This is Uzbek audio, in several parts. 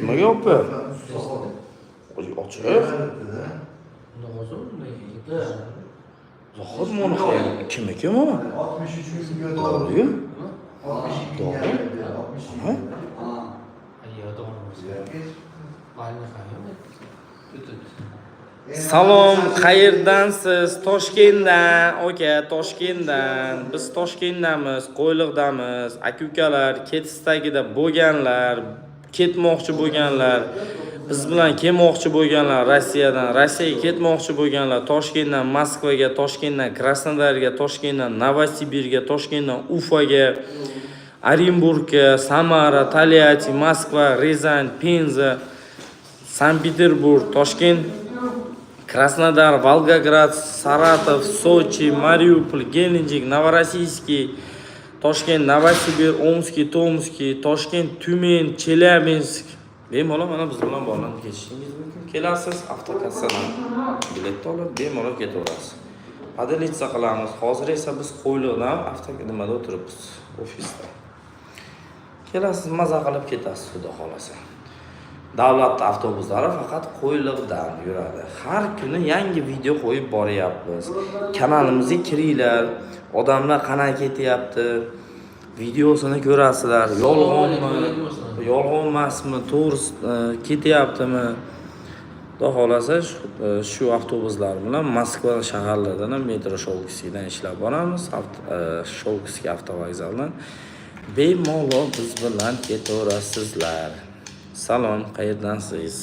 Nimaga olib ber? Ochiq. Zohid mana kimniki bu? 63 milyon Doğruyu. 62 Doğru. milyon. Ha? Salom, qayerdansiz? Toshkentdan, aka, Toshkentdan. Biz Toshkentdamiz, Qo'yliqdamiz. Aka-ukalar Ketistagida bo'lganlar, ketmoqchi bo'lganlar, biz bilan kelmoqchi bo'lganlar Rossiyadan, Rossiyaga ketmoqchi bo'lganlar, Toshkentdan Moskvaga, Toshkentdan Krasnodarga, Toshkentdan Novosibirga, Toshkentdan Ufaga, Orenburgga, Samara, Tolyatti, Moskva, Rizan, Penza, Sankt-Peterburg, Toshkent, Krasnodar, Volgograd, Saratov, Sochi, Mariupol, Gelenjik, Novorossiyskiy, Toshkent, Novosibir, Omskiy, Tomskiy, Toshkent, Tyumen, Chelyabinsk. Bemalol mana biz bilan bog'lanib ketishingiz mumkin. Kelasiz, avtokassadan biletni olib bemalol ketaverasiz. Padalitsa qilamiz. Hozir esa biz Qo'yliqdan avtokamada o'tiribmiz, ofisda. Kelasiz, maza qilib ketasiz, xudo xolasa. Davlat avtobuslari faqat Qo'yliqdan yuradi. Har kuni yangi video qo'yib boryapmiz. Kanalimizga kiringlar. Odamlar qanaqa ketyapti? Videosini ko'rasizlar. Yolg'onmi? Yolg'on emasmi? To'g'ri ketyaptimi? Xudo xolasa shu avtobuslar bilan Moskva shaharlaridan ham metro Sholkiskidan ishlab boramiz. Sholkiskiy avtovokzaldan bemalol biz bilan ketaverasizlar. Salom, qayerdansiz?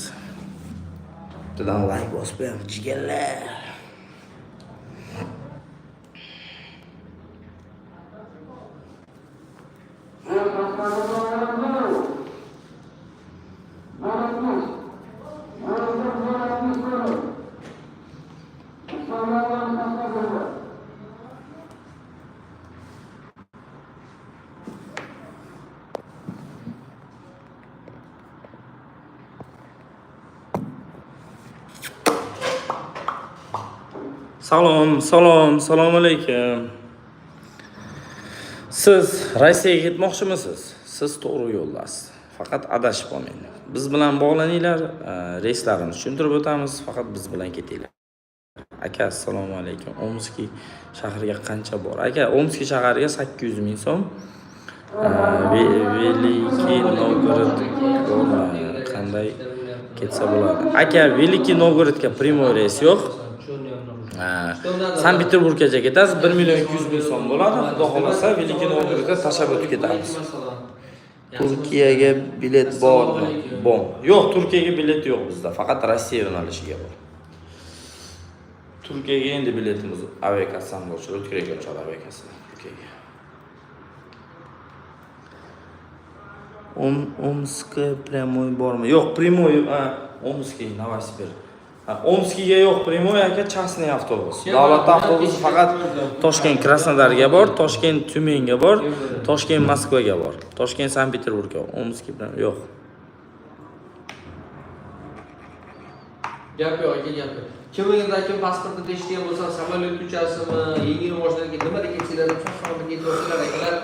Bilan like bosib qo'ying, jigarlar. Assalomu alaykum. Siz Rossiyaga ketmoqchimisiz? Siz to'g'ri yo'ldasiz. Faqat adashib qolmang. Biz bilan bog'laninglar, reyslarimizni tushuntirib o'tamiz, faqat biz bilan ketinglar. Aka, assalomu alaykum. Omskiy shahriga qancha bor? Aka, Omskiy shahriga 800 ming so'm. Veliki Novgorod qanday ketsa bo'ladi? Aka, Veliki Novgorodga primoy reys yo'q. Sankt-Peterburggacha ketasiz, 1 million 200 ming so'm bo'ladi. Xudo xolasa Veliki Novgorodga tashlab o'tib ketamiz. Turkiyaga bilet bormi? Bor. Yo'q, Turkiyaga bilet yo'q bizda, faqat Rossiya yo'nalishiga bor. Turkiyaga endi biletimiz aviakassadan ochilib, Turkiyaga ochiladi aviakassadan Turkiyaga. Omskga primoy bormi? Yo'q, primoy, Omskiy, Novosibir. Omskiyga yo'q primoy, aka, частный avtobus. Davlat avtobusi faqat Toshkent Krasnodarga bor, Toshkent Tyumenga bor, Toshkent Moskvaga bor, Toshkent Sankt-Peterburgga. Omskiy bilan yo'q. Gap yo'q, aka, gap yo'q. Kimligida pasportni tekshirgan bo'lsa, samolyot uchasimi, yengil mashinaga nimada ketsanglar, cho'qqani ketib akalar,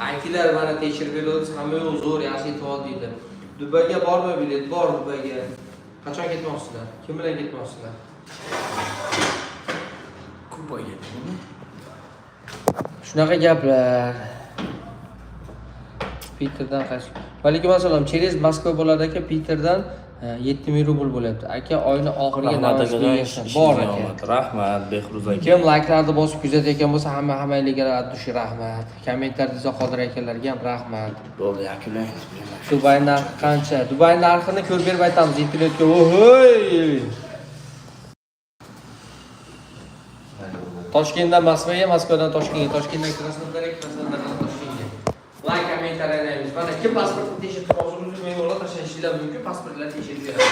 aytinglar, mana tekshirib berdim, samolyot zo'r, yaxshi yetib oldi deydi. Dubayga bormi bilet? Bor Dubayga. Qachon ketmoqsizlar? Kim bilan ketmoqsizlar? Kubaga. Shunaqa gaplar. Peterdan qaysi? Vaalaykum assalom. Через Moskva bo'ladi aka, Peterdan 7000 rubl bo'lyapti. Aka, oyni oxiriga navbatda bor aka. Rahmat, Behruz aka. Kim like'larni bosib kuzatayotgan bo'lsa, hammaga rahmat. Kommentariyada qoldirayotganlarga ham rahmat. Bo'ldi, yakunlaymiz. Dubay narxi qancha? Dubay narxini ko'rib berib aytamiz internetga. Ohoy! Toshkentdan Moskvaga, Moskvadan Toshkentga, Toshkentdan Krasnodarga, Krasnodardan Toshkentga. Like, kommentariylarimiz. Mana kim pasportni tekshirib turmoqchi, bemalol tashlashingiz mumkin, pasportlar tekshirib beradi.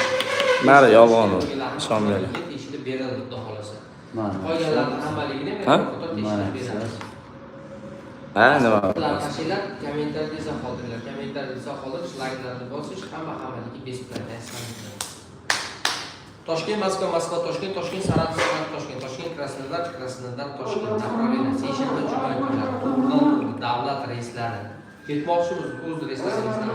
Mari yolg'on. Ishonmayman. Tekshirib beradi, xudo xolasa. Qolganlarni hammaligini tekshirib beradi. Nima? Tashinglar, kommentariyada qoldiringlar. Kommentariyada qoldirish, like'larni bosish, hammaligi besplatno. Toshkent, Moskva, Moskva, Toshkent, Toshkent, Saratov, Toshkent, Toshkent, Krasnodar, Krasnodar, Toshkent. Направление seshanba juma kunlari davlat reyslari. Ketmoqchimiz, o'z reyslarimizdan